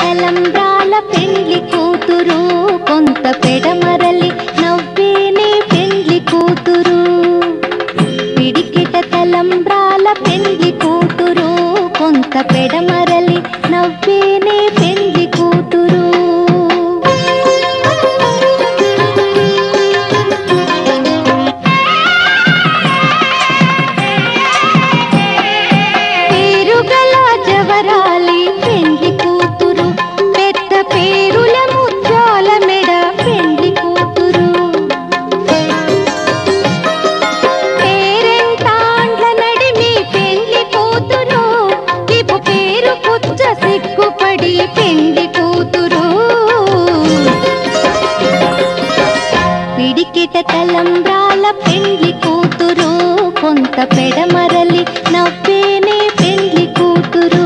తలంబ్రాల పెండ్లి కూతురు కొంత పెడమరలి నవ్వేనే పెండ్లి కూతురు. పిడికిట తలంబ్రాల పెండ్లి కూతురు కొంత పెడమరలి నవ్వేనే పెండ్లి కూతురు. పేరుగల జవరాలి పెండ్లి కూతురు పెద్ద పేరుల ముత్యాల మెడ పెండ్లి కూతురు. పేరెంటాండ్ల నడిమి పెండ్లి కూతురు ఇపు పేరు పుచ్చ సిగ్గుపడి పెండ్లి కూతురు. పిడికిట తలంబ్రాల పెండ్లి కూతురు కొంత పెడమరలి నవ్వేనే పెండ్లి కూతురు.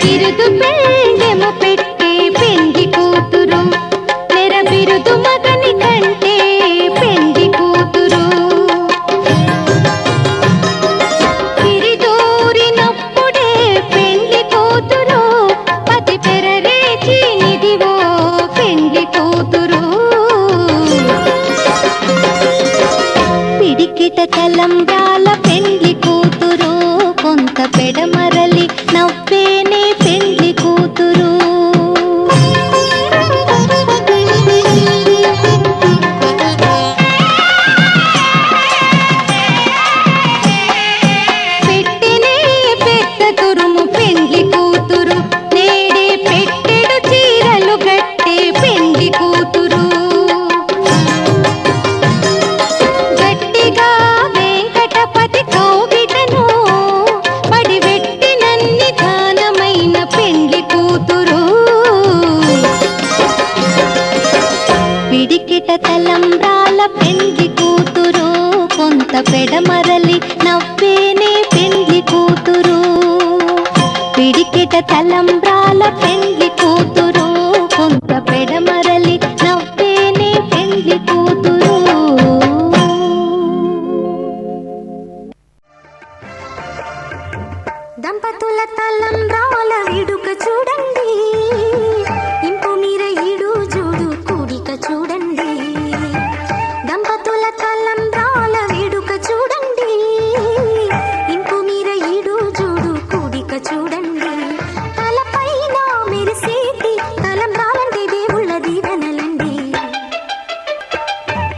బిరుదు పెండెము పెట్టే పెండ్లి కూతురు నెర బిరుదు మగని కంటే పెండ్లి కూతురు. తిరిదూరినప్పుడే పెండ్లి కూతురు పతి పెరరేచి నిదివో పెండ్లి కూతురు. పిడికిట తలంబ్రాల పెండ్లి కూతురు కొంత పెడమరలి నవ్వేనే పెండ్లి కూతురు. పెట్టెనే పెద్ద తురుము పెండ్లి కూతురు నేడే పెట్టెడు చీరలు గట్టే పెండ్లి కూతురు. గట్టిగా వెంకటపతి కౌగిటను పడివెట్టినన్ని దానమైన పెండ్లి కూతురు. పిడికిట తలంబ్రాల పెండ్లి కూతురు కొంత పెడమరలి నవ్వేనే పెండ్లి కూతురు. పిడికిట తలంబ్రాల పెండ్లి కూతురు కొంత పెడమరలి నవ్వేనే పెండ్లి కూతురు. దంపతుల తలంబ్రాల విడుక చూడండి ఇంపు మీర ఈడు జోడు కూడిక చూడండి. దంపతుల తలంబ్రాల విడుక చూడండి ఇంపు మీర ఈడు జోడు కూడిక చూడండి. తలపైన మెరిసేటి తలంబ్రాలంటే దేవుళ్ళ దీవెనలండి.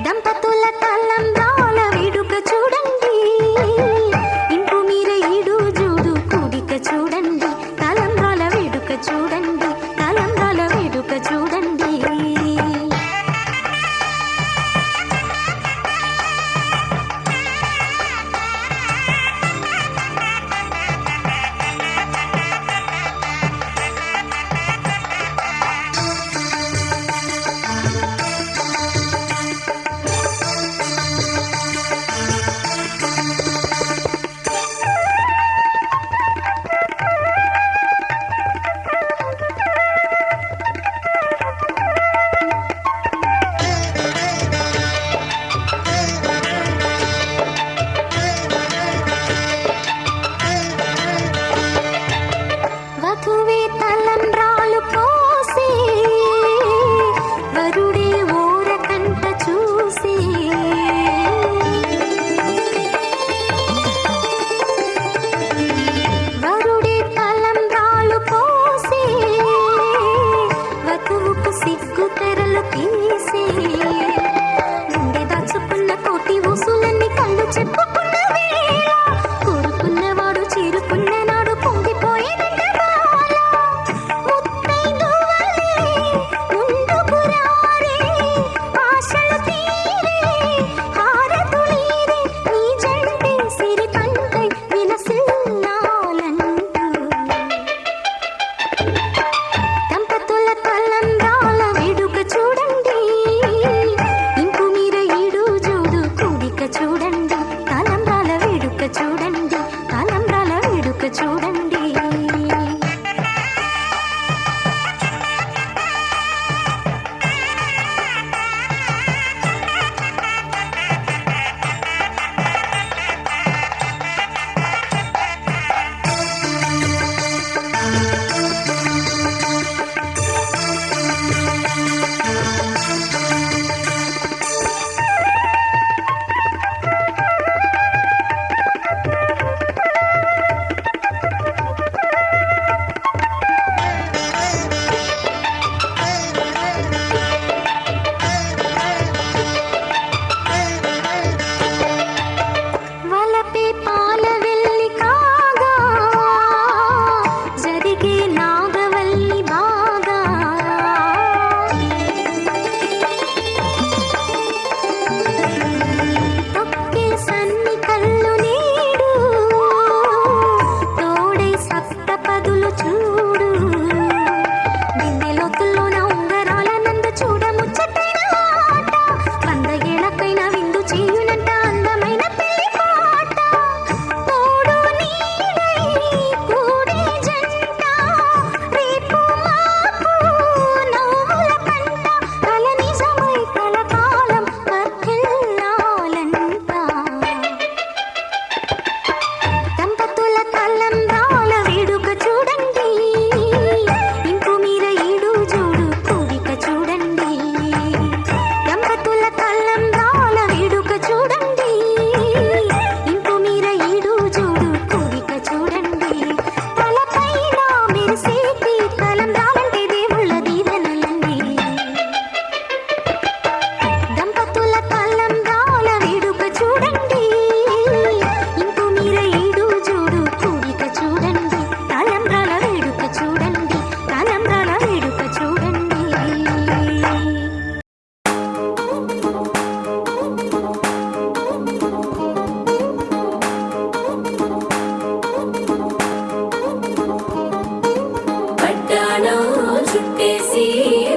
దంపతుల తలంబ్రాల విడుక చూడండి ఇంపు మీర ఈడు జోడు కూడిక చూడండి. తలంబ్రాల వేడుక చూడండి తలంబ్రాల వేడుక చూడండి.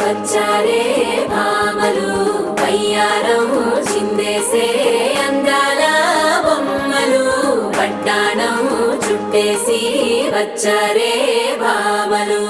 వచ్చారే భామలు వయ్యారం చిందేసే అందాల బొమ్మలు పట్టాణం చుట్టేసి వచ్చారే భామలు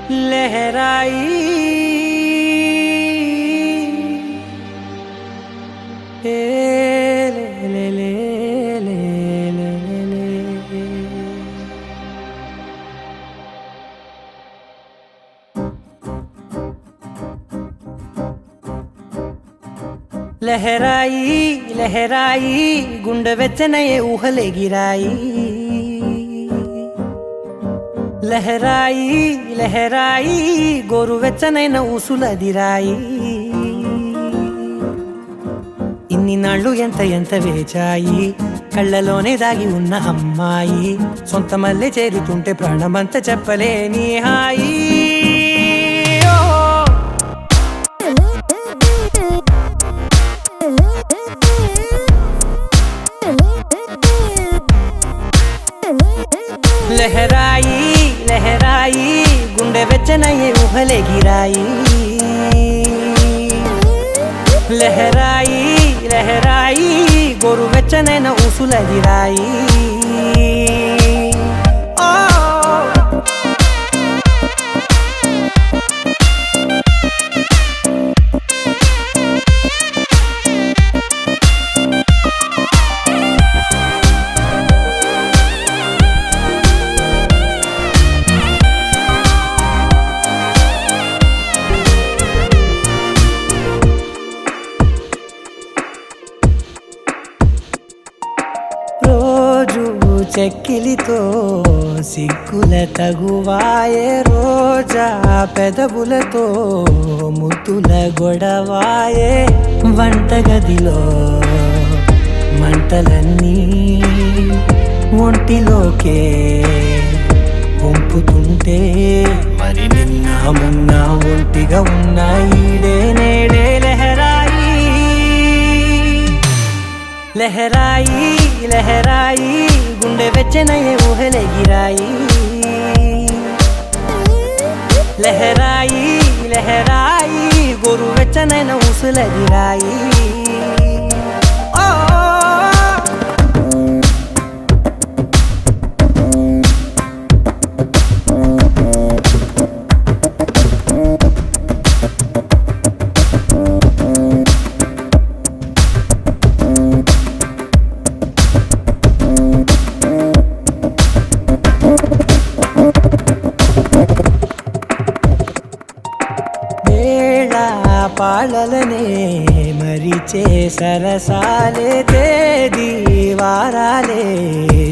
लहराई ए ले ले ले ले ले ले लहराई लहराई गुंड వెచ్చనయే ఊహలే గిరాయి లహరాయి లహరాయి గోరువెచ్చనైన ఊసులదిరాయి ఇన్ని నాళ్ళు ఎంత ఎంత వేచాయి కళ్ళలోనే దాగి ఉన్న అమ్మాయి సొంత మల్లె చేరుతుంటే ప్రాణమంత చెప్పలేని హాయి లహరాయి లహరాయి గుండె వెచ్చనయ్యే ఊహలే గిరాయి లహరాయి లహరాయి గోరు వెచ్చనైన ఊసులదిరాయి చెక్కిలితో సిగ్గుల తగువాయే రోజా పెదవులతో ముద్దుల గొడవాయే వంటగదిలో మంటలన్నీ ఒంటిలోకే వంపుతుంటే మరి నిన్న మొన్న ఒంటిగా ఉన్న ఈడే నేడే లహరాయి లహరాయి లహరాయి గుండె వెచ్చనయ్యే ఊహలే గిరాయి లహరాయి లహరాయి గోరు వెచ్చనైన ఊసులదిరాయి పాలలనే మరిచే సరసాలే తేదీ వారాలే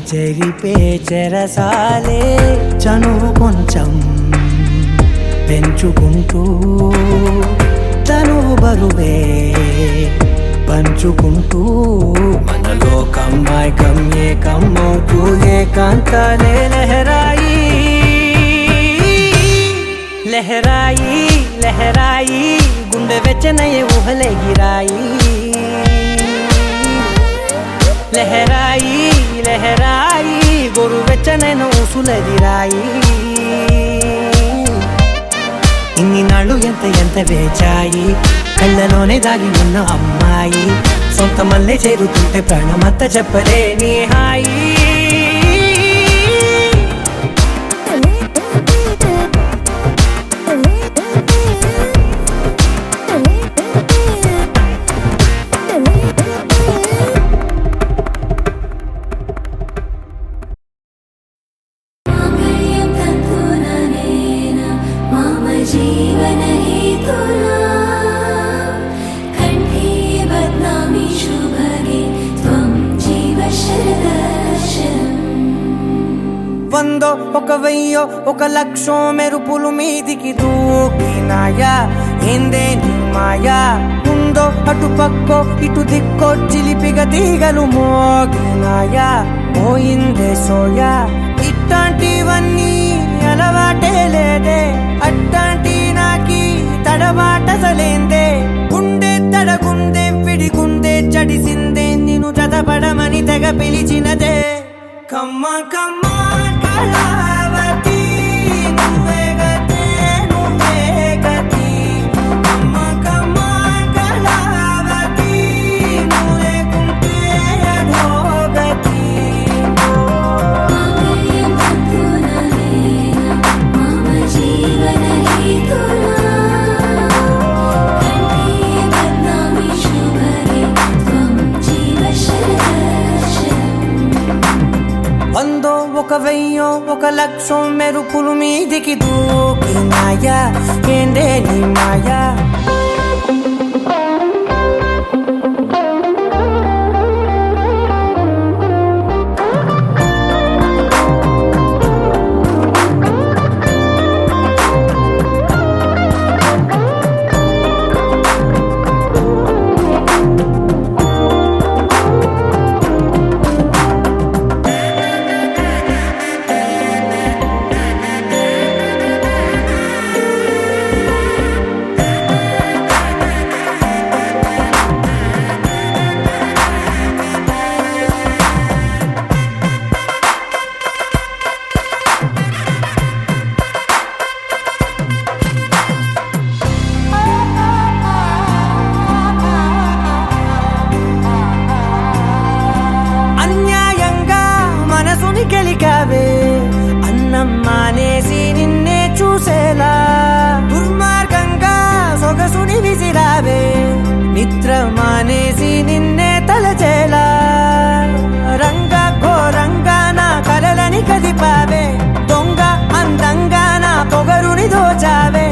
చెరిపే చెరసాలే చనువు కొంచెం పెంచుకుంటూ తనువు బరువే పంచుకుంటూ మనలో కమ్మాయి కమ్మే కమ్మవుతూ ఏకాంతాలే లహరాయి లహరాయి లహరాయి గుండె వెచ్చనయ్యే ఊహలే గిరాయి లహరాయి లహరాయి గోరు వెచ్చనైన ఊసులదిరాయి ఇన్ని నాళ్ళు ఎంత ఎంత వేచాయి కళ్ళలోనే దాగి ఉన్న అమ్మాయి సొంత మల్లె చేరుతుంటే ప్రాణమంత చెప్పలేని హాయి जीवन हेतुना कंठे बध्नामि शुभगे त्वं जीव शरदर्शनम् వందో ఒక వెయ్యో ఒక లక్షో మెరుపులు మీదికి దూకినాయా ఏందే నీ మాయా ఉందో అటు పక్కో ఇటు దిక్కో చిలిపిగ తీగలు మోగినాయా పోయిందే సోయా ఇట్లాంటివన్నీ అలవాటే లేదే అట్టాంటి నాకి తడబాటసలేందే గుండె తడగుందే విడిగుందే చడిసిందే నిన్ను చదపడమని తెగ పిలిచినదే కమ్మ కమ్మ కళావతి నువ్వే గతే నువ్వే గతి కమ్మ కమ్మ కళావతి నువ్వే కుంటే అధోగతి मम जीवन వర్షం మెరుపులు మీదికి దూకినాయా ఏందే నీ మాయా అన్యాయంగా మనసుని గెలికావే అన్నం మానేసి నిన్నే చూసేలా దుర్మార్గంగా సొగసుని విసిరావే నిద్ర మానేసి నిన్నే తలచేలా రంగా ఘోరంగా నా కలలని కదిపావే దొంగ అందంగా నా పొగరుని దోచావే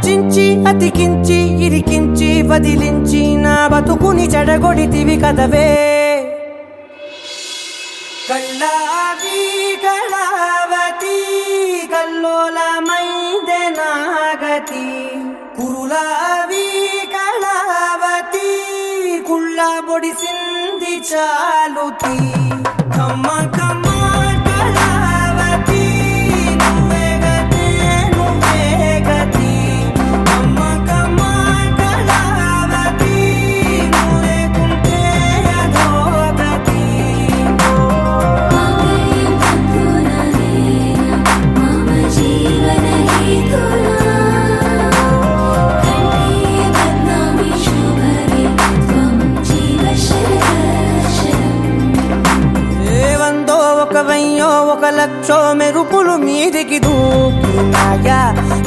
చించి అతికించి ఇరికించి వదిలించి నా బతుకుని చెడగొడితివి కదవే కళ్ళావి కళావతి కల్లోలమైందే నాగతి కురులావి కళావతి కుళ్ళ బొడిసింది చాలుతి కమ్మ కమ్మ కళావతి నువ్వే గతే నువ్వే గతి కమ్మ కమ్మ కళావతి నువ్వు లేకుంటే అధోగతి मम जीवन हेतुना कण्ठे बध्नामि शुभगे त्वं जीव शरदशरम् ఏవందో ఒక వెయ్యో ఒక లక్షో మెరుపులు మీదికి దూకినాయా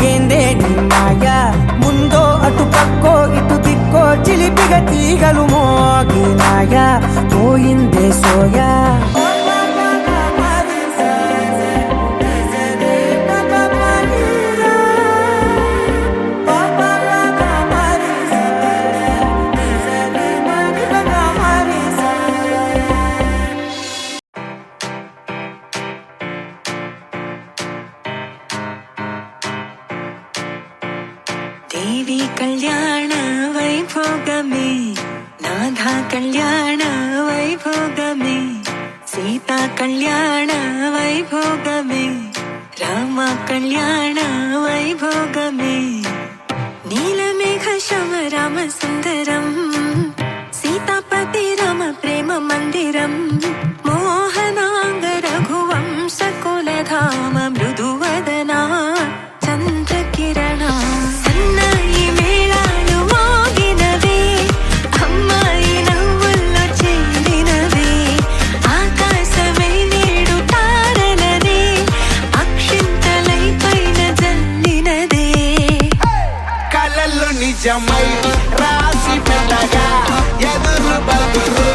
ఏందే నీ మాయా ముందో అటు పక్కో ఇటు దిక్కో చిలిపిగా తీగలు మోగినాయా పోయిందే సోయా దేవి కళ్యాణ వైభోగమే నాథ కళ్యాణ వైభోగమే సీతా కళ్యాణ వైభోగమే రామ కళ్యాణ వైభోగమే నీలమేఘ శమ రామ సుందరం సీతాపతి రామ ప్రేమ మందిరం మోహనాంగ రఘువంశ కులధామ మృదువదనా చంద్రకిరణ సన్నాయి మేళాలు మోగినవే అమ్మాయి నవ్వుల్లో చేరినవే ఆకాశమే నేడు తారలనే అక్షింతలై పైన జల్లినదే కలలు నిజమై రాసి పెట్టగా ఎదురు బదురు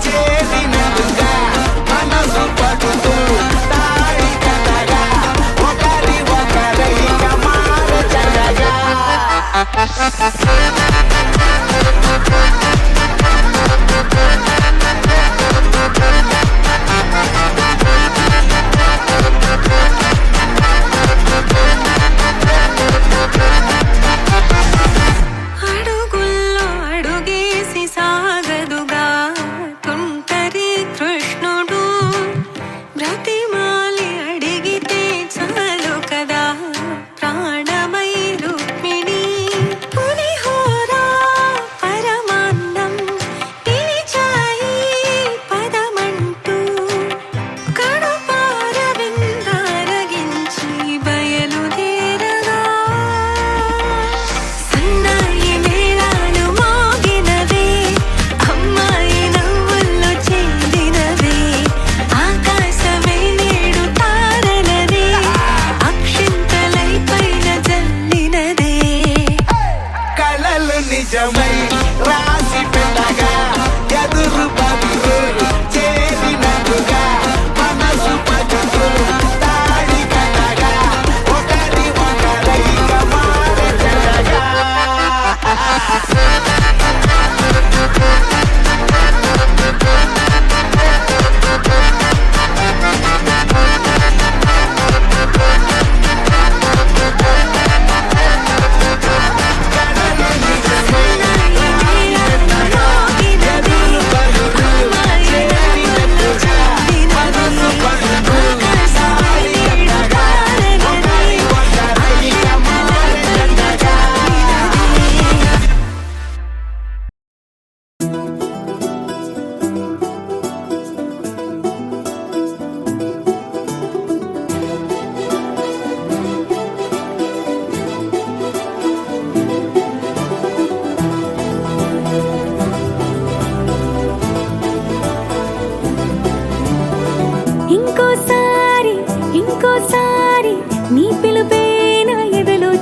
చేరినట్టుగా మనసు పడుతూ తాళి కట్టగా ఒకరి ఒకరిక మారచగా అడుగుల్లో అడుగేసి సాగదుగా తుంటరి కృష్ణుడు బ్రతిమాలి అడిగితే చాలు కదా ప్రాణమై రుక్మిణి పులిహోర పరమాన్నం పిలిచాయి పదమంటూ కడుపార విందారగించి బయలుదేరగా సన్నాయి మేళాలు మోగినవే అమ్మాయి నవ్వుల్లో చెందినవే ఆకాశమే నేడు తారలనే అక్షింతలై పైన జల్లినదే కలలు నిజమై రాసి పెట్టగా ఎదురు బదురు చేరినట్టుగా మనసు పడుతూ తాళి కట్టగా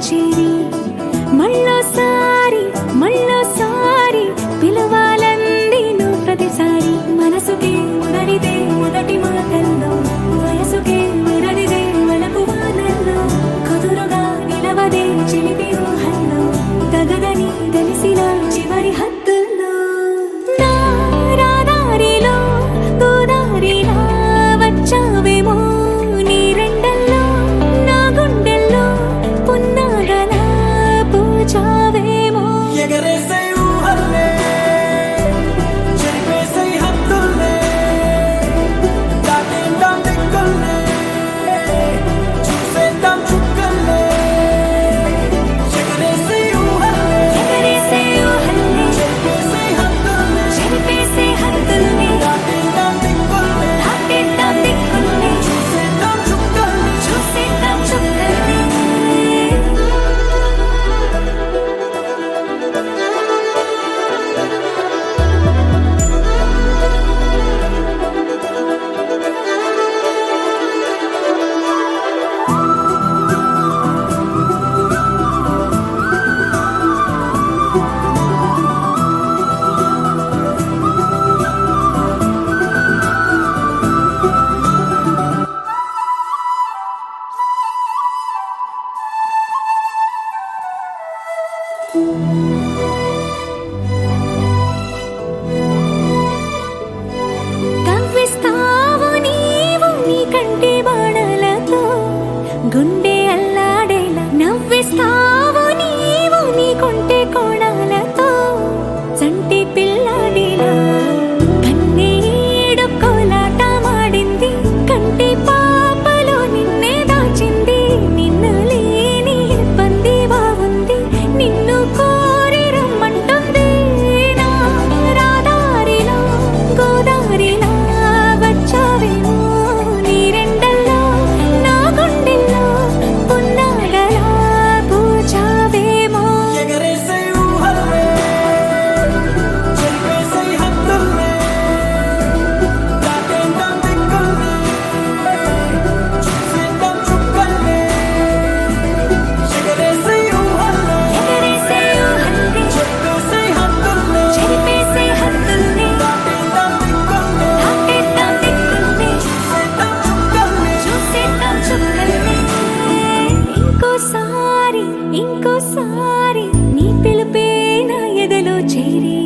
చేరి మళ్ళోసారి మళ్ళోసారి పిలవాలంది నువ్వు ప్రతిసారి మనసుకే ముదరిదే మొదటి మాటల్లో వయసుకే మురడిదే వలపు వానల్లో కుదురుగా నిలవదే చిలిపి ఊహల్లో తగదని తెలిసిన చివరి హద్దుల్లో నా రాదారిలో గోదారిలా వచ్చావేమో నీ రెండల్లో నా గుండెల్లో పున్నాగలా పూచావేమో ఎగరేసే ఊహల్లే చెరిపేసే హద్దుల్లే దాటేద్దాం దిక్కుల్లే చూసేద్దాం చుక్కల్లే ఎగరేసే ఊహల్లే ఎగరేసే ఊహల్లే చెరిపేసే హద్దుల్లే చెరిపేసే హద్దుల్ని దాటేద్దాం దిక్కుల్లే దాటేద్దాం దిక్కుల్ని చూసేద్దాం చుక్కల్లే చూసేద్దాం చుక్కల్ని కవ్విస్తావు నీవు నీ కంటి బాణలతో గుండె అల్లాడేలా నవ్విస్తావు నీవు నీ కొంటె కోణాలతో చంటి పిల్లాడిలా కన్నీడు కోలాటమాడింది కంటి పాపలో నిన్నే దాచింది నిన్ను లేని ఇబ్బంది బాగుంది నిన్ను కోరి రమ్మంటుంది నా రాదారిలో గోదారిలా వచ్చావేమో నీ రెండల్లో నా గుండెల్లో పున్నాగలా పూచావేమో ఎగరేసే ఊహల్లే చెరిపేసే హద్దుల్లే దాటేద్దాం దిక్కుల్లే చూసేద్దాం చుక్కల్లే ఎగరేసే ఊహల్లే ఎగరేసే ఊహల్లే చెరిపేసే హద్దుల్లే చెరిపేసే హద్దుల్ని దాటేద్దాం దిక్కుల్లే దాటేద్దాం దిక్కుల్ని చూసేద్దాం చుక్కల్లే చూసేద్దాం చుక్కల్ని ఇంకోసారి ఇంకోసారి నీ పిలుపే నా ఎదలో చేరి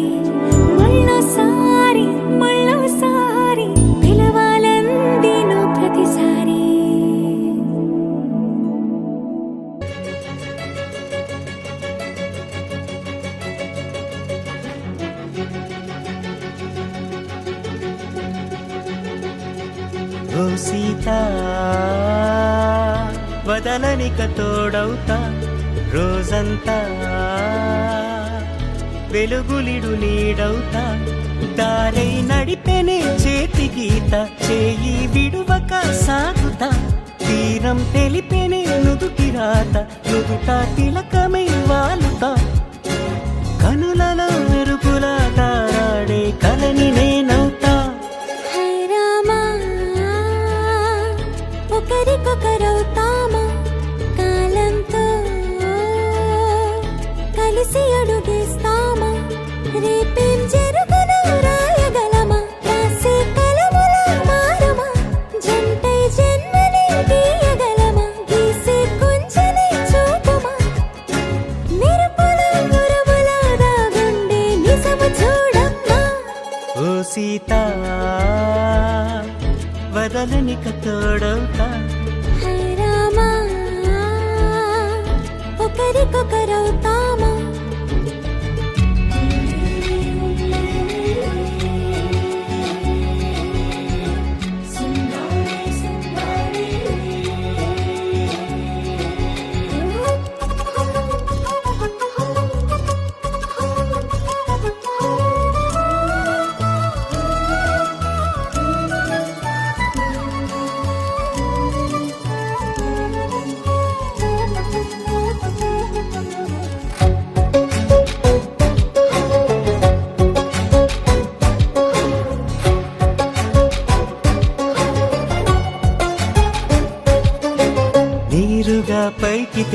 మళ్ళోసారి మళ్ళోసారి పిలవాలంది నువ్వు ప్రతిసారి ఓ సీత వదలనిక తోడవుతా రోజంతా వెలుగులిడు నీడవుతా దారై నడిపెనే చేతి గీత చేయి విడువక సాగుతా తీరం తెలిపెనే నుదుటి రాత నుదుట తిలకమై వాలుతా కనులలో మెరుపులా తారాడే కలని నేనవుతా హై రామా ఒకరికొకరవుతామా కాలంతో కలిసి అడుగేస్తామా రేపేం జరుగునో రాయగలమా రాసే కలముల మారమా జంటై జన్మని గీయగలమా గీసే కొంచెని చూపుమా మెరుపుల గురువుల దాగుండే నిజము చూడమ్మా ఓ సీత వదలనిక తోడవుతా హై రామా ఒకరికొకరవుతామా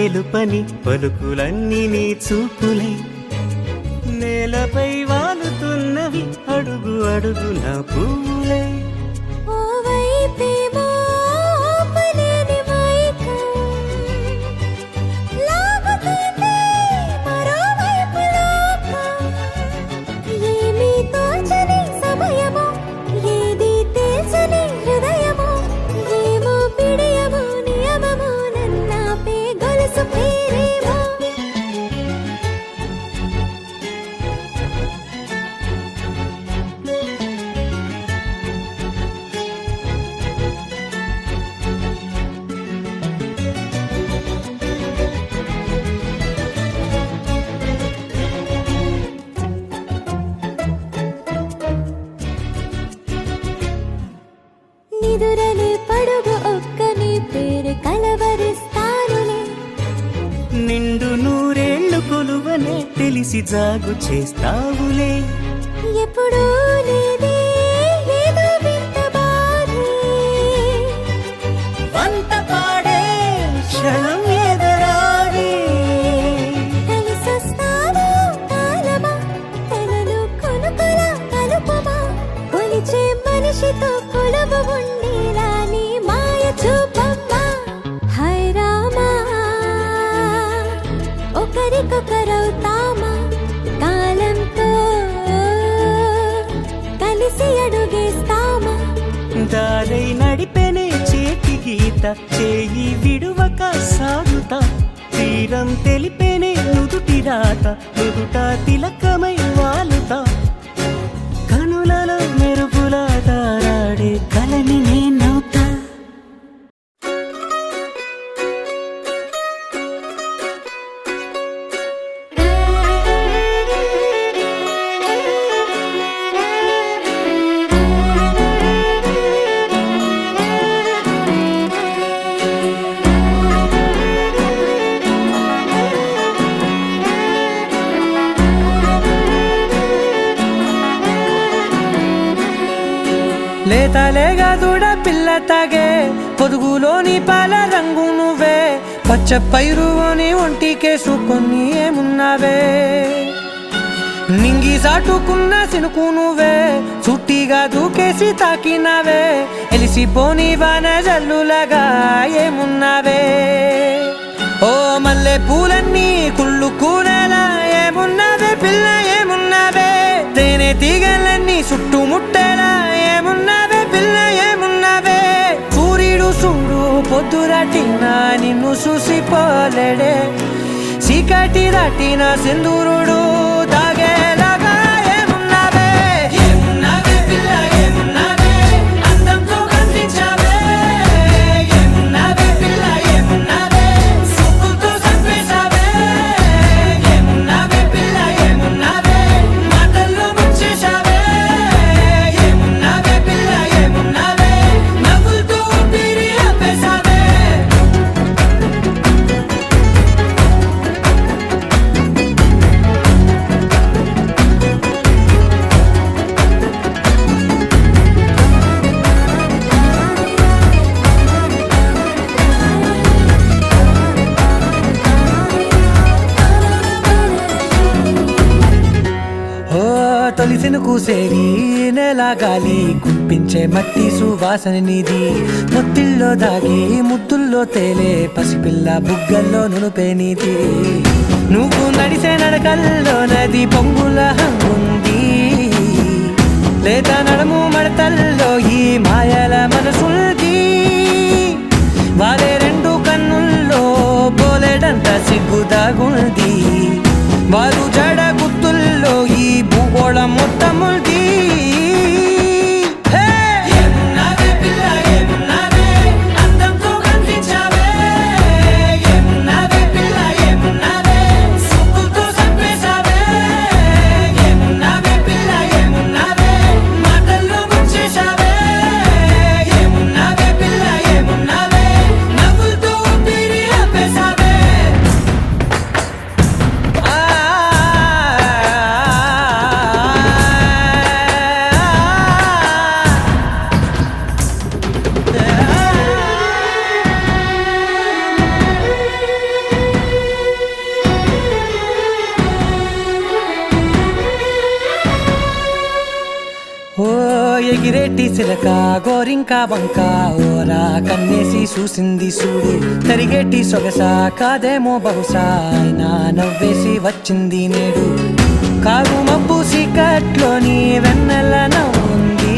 తెలుపని పలుకులన్నీ నీ చూపులై నేలపై వాలుతున్నవి అడుగు అడుగు నా పూలై ఓ వైపేమో ఆపలేని మైకం లాగుతుంది మరోవైపు లోకం ఏమీ తోచని సమయమో ఏది తేల్చని హృదయమో ఏమో పిడియమో నియమమో నన్నాపే గొలుసు పేరేమో నిదురలే పడుగు ఒక్కని పేరు కలవరిస్తానులే నిండు నూరేళ్లు కొలువనే తెలిసి జాగు చేస్తావులే ఎప్పుడూ లేదే ఏదో వింత బాధే వంత పాడే క్షణం ఎదురాడే కలిసొస్తావో కాలమా తనను కొనుకొలా కలుపమా కొలిచే మనిషితో కొలువు ఉండేలా నీ మాయ చూపమ్మా హై రామా ఒకరికొకరవుతామా కాలంతో కలిసి అడుగేస్తామా దారై నడిపెనే చేతి గీత చేయి విడువక సాగుతా తీరం తెలిపేనే నుదుటి రాత నుదుట తిలకమై వాలుతా కనులలో మెరుపులా తారాడే కలని నేనవుతా లేతలేగా దూడ పిల్ల తాగే పొదుగులోని పాల రంగు నువ్వే పచ్చ పైరుని ఒంటికేసుకొని ఏమున్నావే నింగి సాటుకున్న సినుకు నువ్వే చుట్టిగా దూకేసి తాకినావే ఎలిసిపోని వాన జల్లులగా ఏమున్నావే ఓ మల్లె పూలన్నీ కుళ్ళు కూరలా ఏమున్నావే పిల్ల ఏమున్నావే తేనె తీగలన్నీ చుట్టుముట్టేలా ఏమున్నావే పిల్ల ఏమున్నావే సూర్యుడు చూడు పొద్దురాటిన నిన్ను చూసిపోలేడే చీకటి దాటిన సింధూరుడు తాగేలాగా ఏమున్నావే ఏమున్నావే పిల్ల ఏమున్నావే అందంతో కనిపించావే ఏమున్నావే పిల్ల ఏమున్నావే సుక్కుతో చంపేశావే ఏమున్నావే పిల్ల ఏమున్నావే మాటల్లో ముంచేశావే ఏమున్నావే పిల్ల ఏమున్నావే నవ్వులతో ఊపిరి ఆపేశావే తొలిసిన కూసేరి నెల గాలి గుప్పించే మట్టి సువాసన నీది ముత్తిల్లో దాగి ముద్దుల్లో తేలే పసిపిల్ల బుగ్గల్లో నునుపే నీది నువ్వు నడిసే నడకల్లో నది పొంగుల హంగుంది లేదా నడుము మడతల్లో ఈ మాయల మనసుంది వారే రెండు కన్నుల్లో బోలెడంత సిగ్గుదాగుంది వారు జడ గుర్తుల్లో ఈ భూగోళం మొత్తముంది ఏమున్నావే పిల్ల ఏమున్నావే అందంతో కనిపించావే ఏమున్నావే పిల్ల ఏమున్నావే సుక్కుతో చంపేశావే ఏమున్నావే పిల్ల ఏమున్నావే మాటల్లో ముంచేశావే ఏమున్నావే పిల్ల ఏమున్నావే నవ్వులతో ఊపిరి ఆపేశావే ఎగిరేటి చిలక గోరింకా బంక ఓరా కన్నేసి చూసింది చూడు తరిగేటి సొగస కాదేమో బహుశా అయినా నవ్వేసి వచ్చింది నేడు కారు మబ్బు సీకట్లోని వెన్నెల నవ్వుంది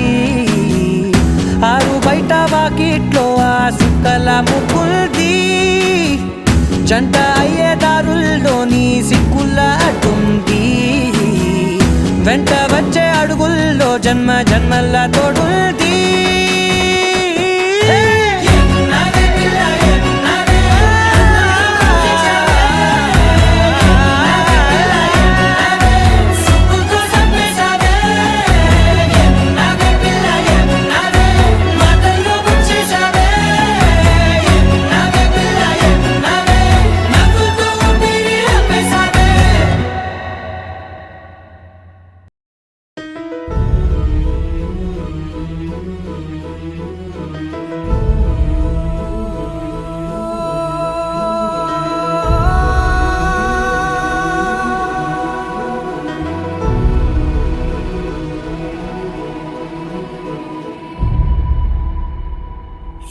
ఆరు బయట వాకిట్లో ఆ సుక్కల ముగ్గుల్ది జంట అయ్యే దారుల్లోని సిక్కుల అడ్డుంది వెంట వచ్చే అడుగుల్లో జన్మ జన్మల తోడుంది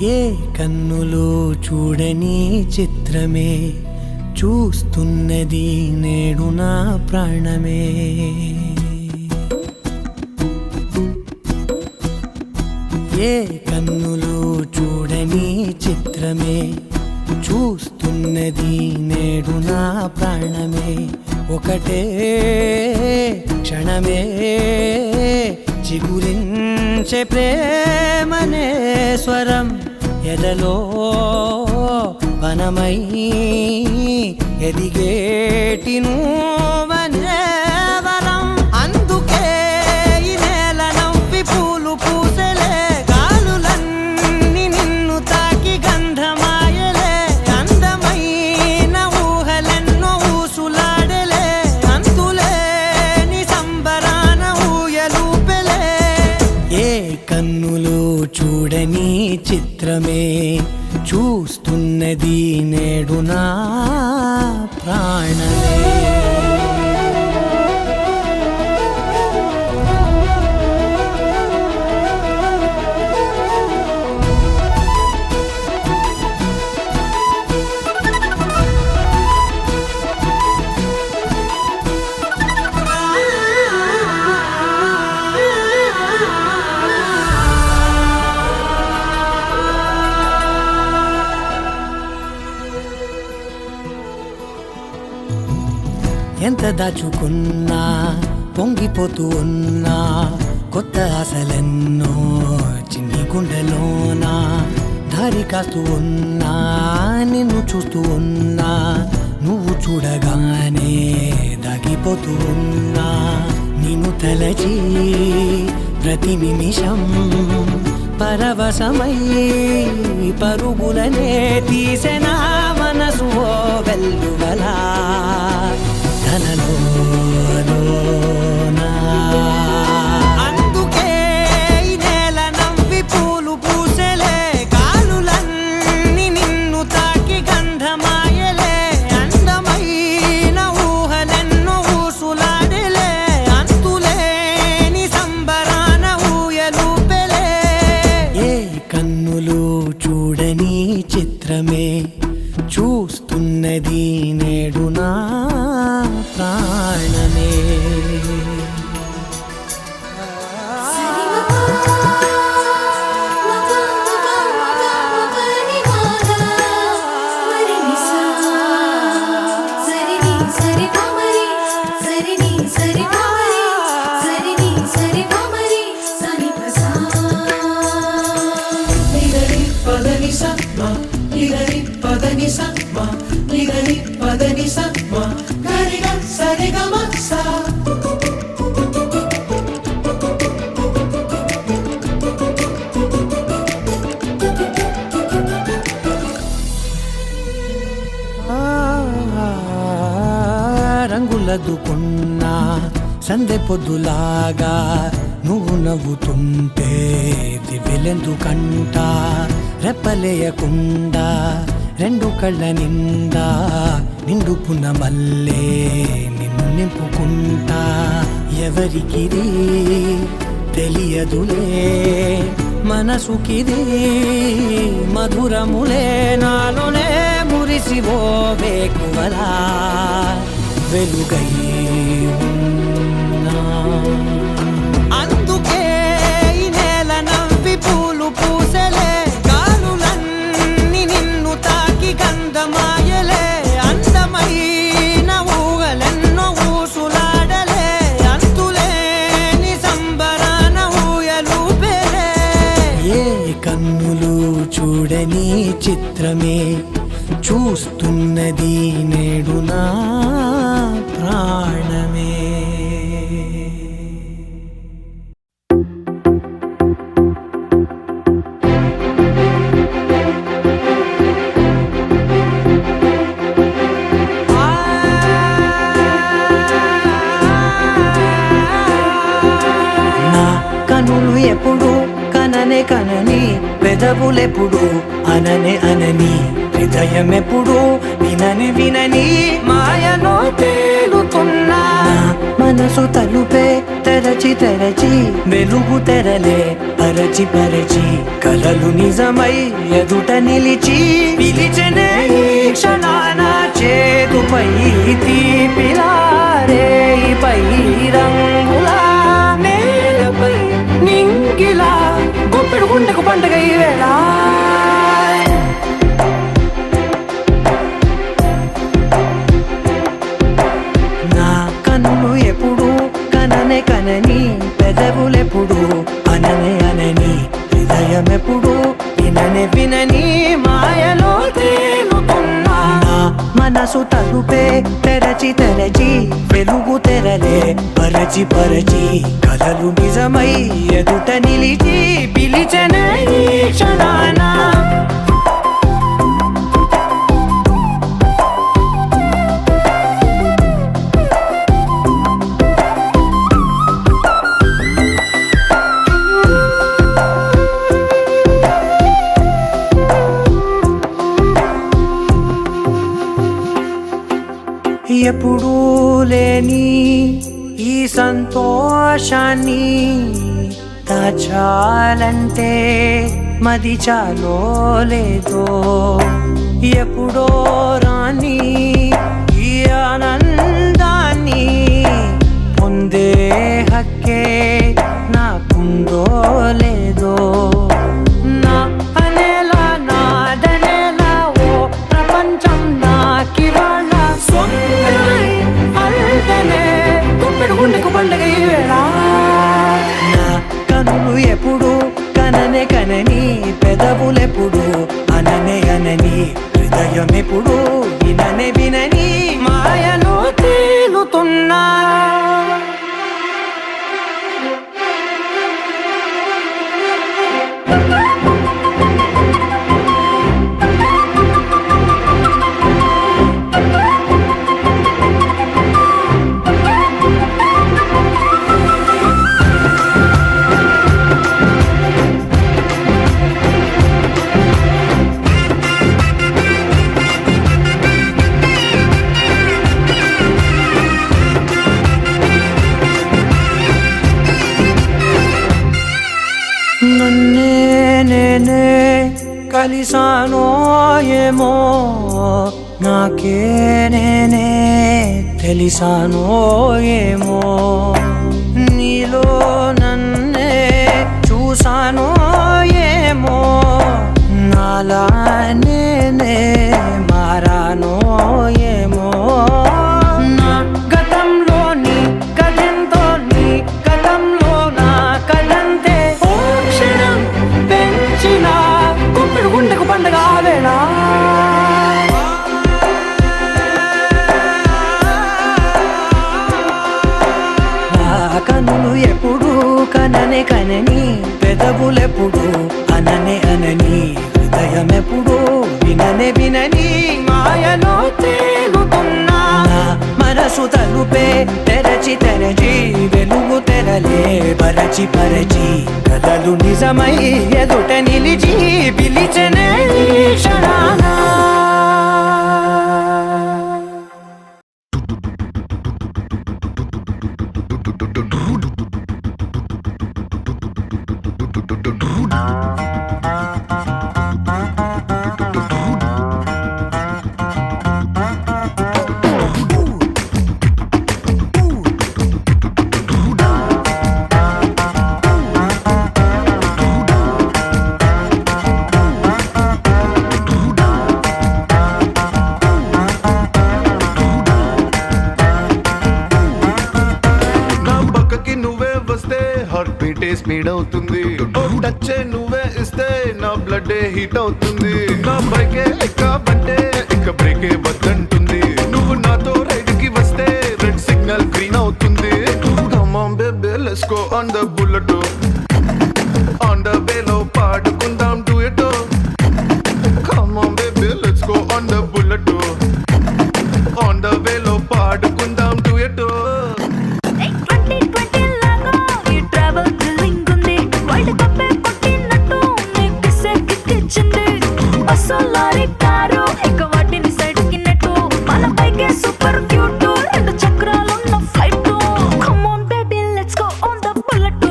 ఏ కన్నులో చూడని చిత్రమే చూస్తున్నది నేడు నా ప్రాణమే ఏ కన్నులో చూడని చిత్రమే చూస్తున్నది నేడు నా ప్రాణమే ఒకటే క్షణమే చిగురించే ప్రేమనే స్వరం ఎదలో వనమై ఎదిగేటి నువ్వనే వరం అందుకే ఈ నేల నవ్వి పూలు పూసలే గాలులన్నీ నిన్ను తాకి గంధమాయలే అందమైన ఊహలెన్నో ఊసులాడలే అంతులేని సంబరాన ఊయలూపెలే ఏ కన్నులో చూడని చిత్రమే చూస్తున్నది నేడు నా ప్రాణమే ఎంత దాచుకున్నా పొంగిపోతూ ఉన్నా కొత్త ఆశలెన్నో చిన్ని గుండెలోనా దారి కాస్తూ ఉన్నా నిన్ను చూస్తూ ఉన్నా నువ్వు చూడగానే దాగిపోతూ ఉన్నా నిన్ను తలచి ప్రతి నిమిషం పరవశమై పరుగులనే తీసెనా మనసు ఓ వెల్లువలా అందుకే ఈ నేల నవ్వి పూలు పూసలే గాలులన్నీ నిన్ను తాకి గంధమాయలే అందమైన ఊహలెన్నో ఊసులాడలే అంతులేని సంబరాన ఊయలూపెలే ఏ కన్నులు చూడని చిత్రమే చూస్తున్నది నేడు నా ప్రాణమే రంగులదుకున్నా సందె పొద్దులాగా నువ్వు నవ్వుతుంటే దివ్వెలెందుకంట రెప్పలేయకుండా రెండు కళ్ళ నిండా నిండుకున్న మల్లే నిన్ను నింపుకుంటా ఎవరికిది తెలియదులే మనసుకిది మధురములే నాలోనే మురిసివో వేకువలా వెలుగై ఉన్నా. అందుకే ఈ నేల నవ్వి పూలు పూసెలే గాలులన్నీ నిన్ను తాకి గంధమాయలే అందమైన ఊగలెన్నో ఊసులాడలే అంతులేని సంబరాన ఊయలూపెలే. ఏ కన్నులు చూడని చిత్రమే చూస్తున్నది నేడు నా ప్రాణమే. నా కనులు ఎప్పుడు కననే కనని పెదవులెప్పుడు అననే అనని హృదయం ఎప్పుడు వినని వినని మాయలో తేలుతున్నా. మనసు తలుపే తెరచి తెరచి వెలుగు తెరలే పరచి పరచి కలలు నిజమై ఎదుట నిలిచి పిలిచెనే ఈ క్షణాన చేతుపై తీపిలారే పై రంగులా నేలపై నింగిలా గుప్పెడు గుండెకు పండుగ ఈ వేళ. నా కన్నులు ఎప్పుడు కననే కనని పెదవులెప్పుడు అననే అనని హృదయం ఎప్పుడు విననే వినని మాయలో తేలుతున్నా. నా మనసు తలుపే తెరచి తెరచి వెలుగు తెరలే పరచి పరచి కలలు నిజమై ఎదుట నిలిచి పిలిచెనే ఈ క్షణాన. ఎప్పుడూ లేని ఈ సంతోషాన్ని దాచాలంటే మది చాలో లేదో. ఎప్పుడో రాని ఈ ఆనందాన్ని పొందే హక్కే నాకుందో లేదో. నా అనేలా నాదనేలా ఓ ప్రపంచం నాకివాళ సొంతమై అల్దనే గుప్పెడు గుండెకు పండుగ ఈ వేళ. నా కనులు ఎప్పుడు కననే కనని పెదవులెప్పుడు అననే అనని హృదయం ఎప్పుడు విననే వినని మాయలో తేలుతున్నా. నన్నే నేనే కలిసానో ఏమో నాకే నేనే తెలిసానో ఏమో. నీలో నన్నే చూసానో ఏమో నాలా నేనే మారానో ఏమో. నా గతంలోని కథంతో నీ గతంలో నా కథంతే ఓ క్షణం పెంచిన గుప్పెడు గుండెకు పండుగ వేళ. కనులు ఎప్పుడు కననే కనని పెదవులెప్పుడు అననే అనని హృదయం ఎప్పుడు విననే వినని మాయలో తేలుతున్నా. నా మనసు తలుపే తెరచి తెరచి వెలుగు తెరలే పరచి పరచి కలలు నిజమై ఎదుట నిలిచి పిలిచెనే ఈ క్షణాన. హార్ట్ బీటే స్పీడ్ అవుతుంది టచ్ నువ్వే ఇస్తే నా బ్లడ్ హీట్ అవుతుంది నా బైకే ఎక్కబంటే ఇక బ్రేకే వద్దంటుంది నువ్వు నాతో రైడ్ కి వస్తే రెడ్ సిగ్నల్ గ్రీన్ అవుతుంది Come on baby let's go on the bullet on the way లో పాడుకుందాం duet Come on baby let's go on the bullet on the way లో పాడుకుందాం duet 2020 లాగా ఈ ట్రావెల్ థ్రిల్లింగ్ ఉంది వరల్డ్ కప్ కొట్టినట్టు నీకు సెక్కిచ్చింది బస్సు లారీ కారు ఇక వాటిని సైడ్ కిన్నట్టు మన బైకే సూపర్ క్యూట్ రెండు చక్రాలున్న flight come on baby let's go on the bullet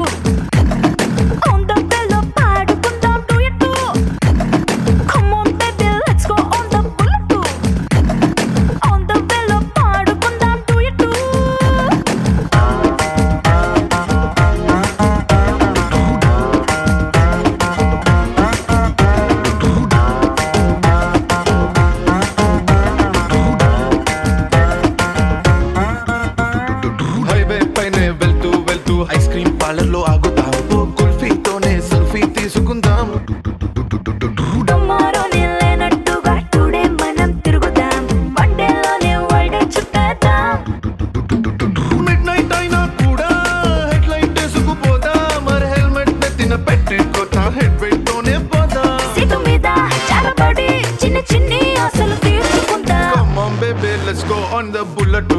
on the బెల్లో పాడుకుందాం duet come on baby let's go on the bullet on the బెల్లో పాడుకుందాం డ్యూయట్ హైవే పైనే వెళ్తూ వెళ్తూ ఐస్ క్రీమ్ పార్లర్ లో ఆగుతాం కుల్ఫీతోనే సెల్ఫీ తీసుకుందాం టుమారోనే లేనట్టుగా టుడే మనం తిరుగుదాం వన్ డేలోనే వరల్డ్ చుట్టేద్దాం మిడ్ నైట్ అయినా కూడా హెడ్ లైట్ వేసుకుపోదా మరి హెల్మెట్ నెత్తిన పెట్టుకోతా హెడ్ వెయిట్ తోనే పోదా సీటు మీద చాలబడి చిన్న చిన్ని ఆశలు తీర్చుకుందాం Come on baby let's go on the bullet